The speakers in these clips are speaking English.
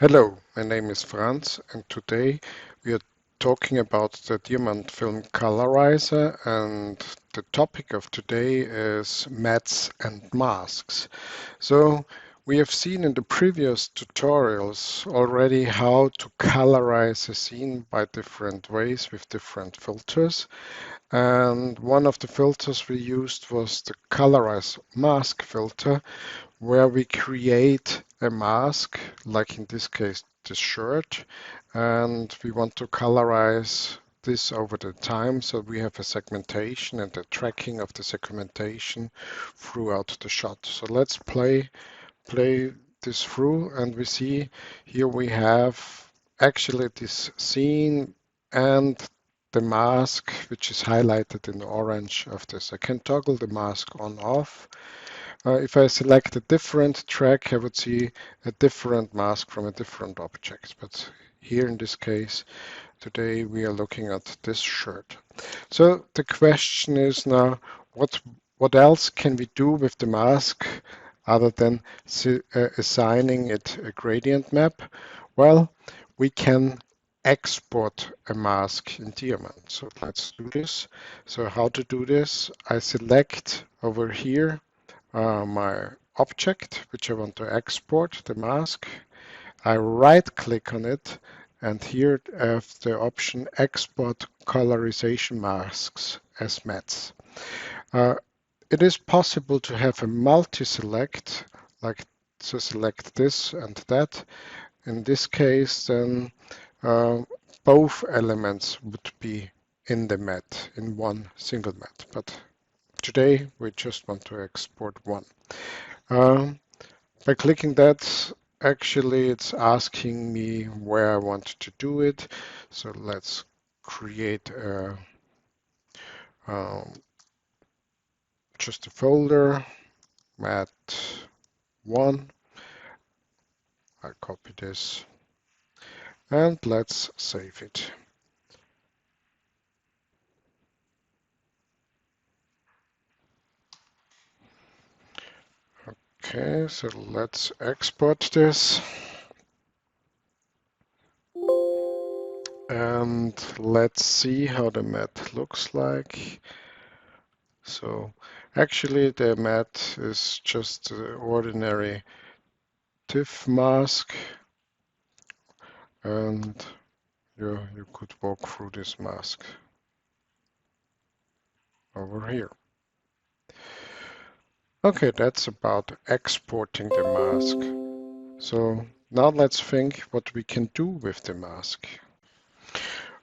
Hello, my name is Franz, and today we are talking about the DIAMANT-Film Colorizer, and the topic of today is mattes and masks. So we have seen in the previous tutorials already how to colorize a scene by different ways with different filters. And one of the filters we used was the colorize mask filter, where we create a mask, like in this case, the shirt, and we want to colorize this over the time, so we have a segmentation and the tracking of the segmentation throughout the shot. So let's play this through, and we see here we have actually this scene and the mask, which is highlighted in orange of this. I can toggle the mask on off. If I select a different track, I would see a different mask from a different object. But here in this case, today we are looking at this shirt. So the question is now, what else can we do with the mask other than assigning it a gradient map? Well, we can export a mask in Diamant. So let's do this. So how to do this? I select over here my object, which I want to export, the mask. I right-click on it, and here I have the option Export Colorization Masks as mattes. It is possible to have a multi-select, like to select this and that. In this case, then both elements would be in the matte, in one single matte. But today we just want to export one. By clicking that, actually it's asking me where I want to do it. So let's create just a folder, mat1. I copy this and let's save it. Okay, so let's export this. And let's see how the mat looks like. So actually the mat is just an ordinary TIFF mask, and you could walk through this mask over here. Okay, that's about exporting the mask. So now let's think what we can do with the mask.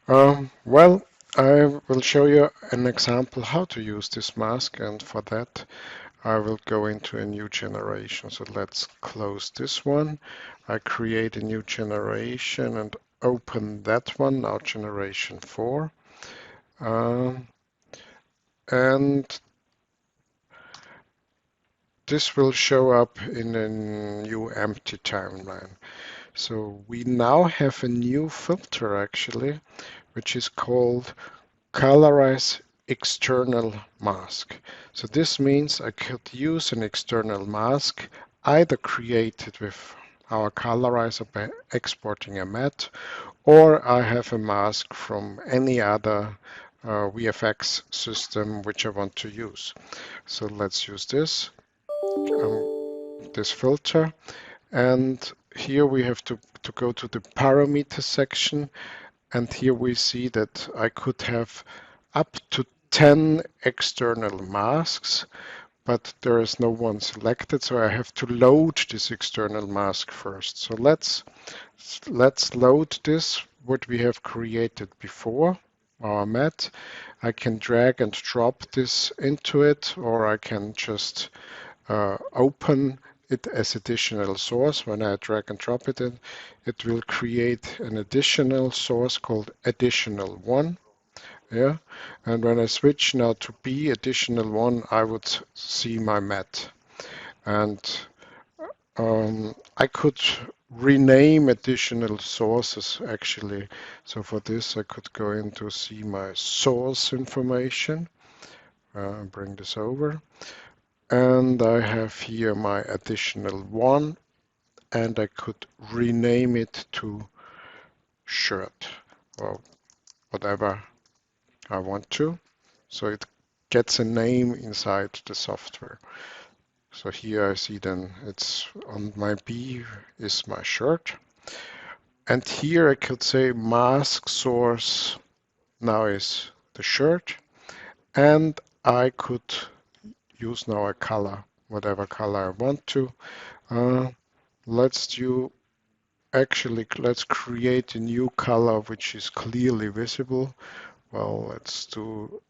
Well, I will show you an example how to use this mask, and for that I will go into a new generation. So let's close this one. I create a new generation and open that one, now generation 4. And this will show up in a new empty timeline. So we now have a new filter actually, which is called colorize external mask. So this means I could use an external mask either created with our colorizer by exporting a matte, or I have a mask from any other VFX system which I want to use. So let's use this filter, and here we have to go to the parameter section, and here we see that I could have up to 10 external masks, but there is no one selected, so I have to load this external mask first. So let's load this, what we have created before, our matte. I can drag and drop this into it, or I can just open it as additional source. When I drag and drop it in, it will create an additional source called additional 1. Yeah, and when I switch now to B additional 1, I would see my matte. And I could rename additional sources actually. So for this, I could go in to see my source information, bring this over. And I have here my additional 1 and I could rename it to shirt or whatever I want to. So it gets a name inside the software. So here I see then it's on my B is my shirt. And here I could say mask source now is the shirt. And I could use now a color, whatever color I want to. Let's create a new color which is clearly visible. Well, let's do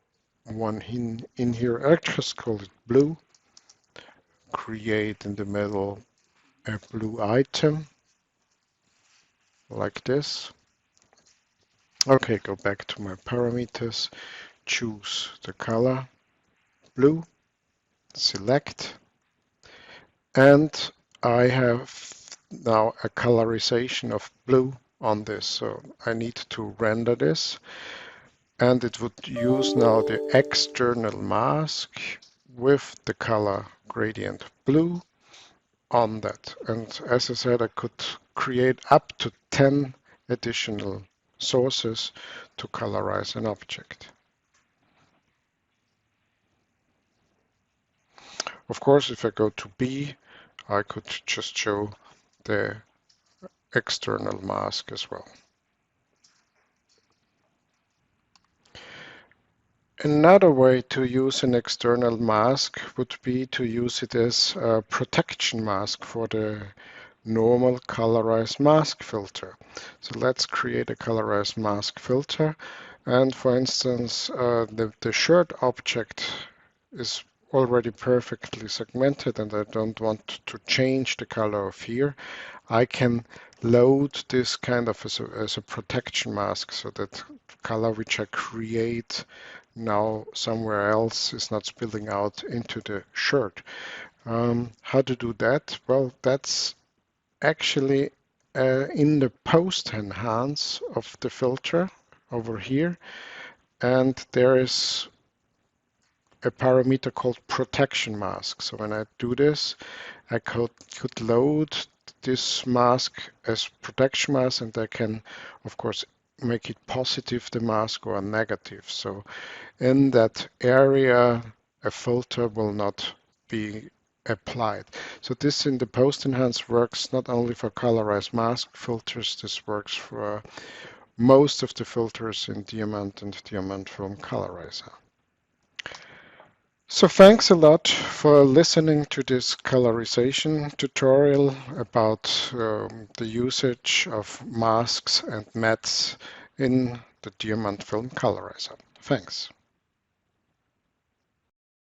one in here. I just call it blue. Create in the middle a blue item like this. Okay, go back to my parameters, choose the color blue, select, and I have now a colorization of blue on this. So I need to render this, and it would use now the external mask with the color gradient blue on that. And as I said, I could create up to 10 additional sources to colorize an object. Of course, if I go to B, I could just show the external mask as well. Another way to use an external mask would be to use it as a protection mask for the normal colorized mask filter. So let's create a colorized mask filter. And for instance, the shirt object is already perfectly segmented and I don't want to change the color of here. I can load this kind of as a protection mask so that color which I create now somewhere else is not spilling out into the shirt. How to do that? Well, that's actually in the post enhance of the filter over here, and there is a parameter called protection mask. So when I do this, I could load this mask as protection mask, and I can, of course, make it positive, the mask, or negative. So in that area, a filter will not be applied. So this in the post enhance works not only for colorized mask filters, this works for most of the filters in Diamant and DIAMANT-Film Colorizer. So thanks a lot for listening to this colorization tutorial about the usage of masks and mattes in the Diamant-Film Colorizer. Thanks.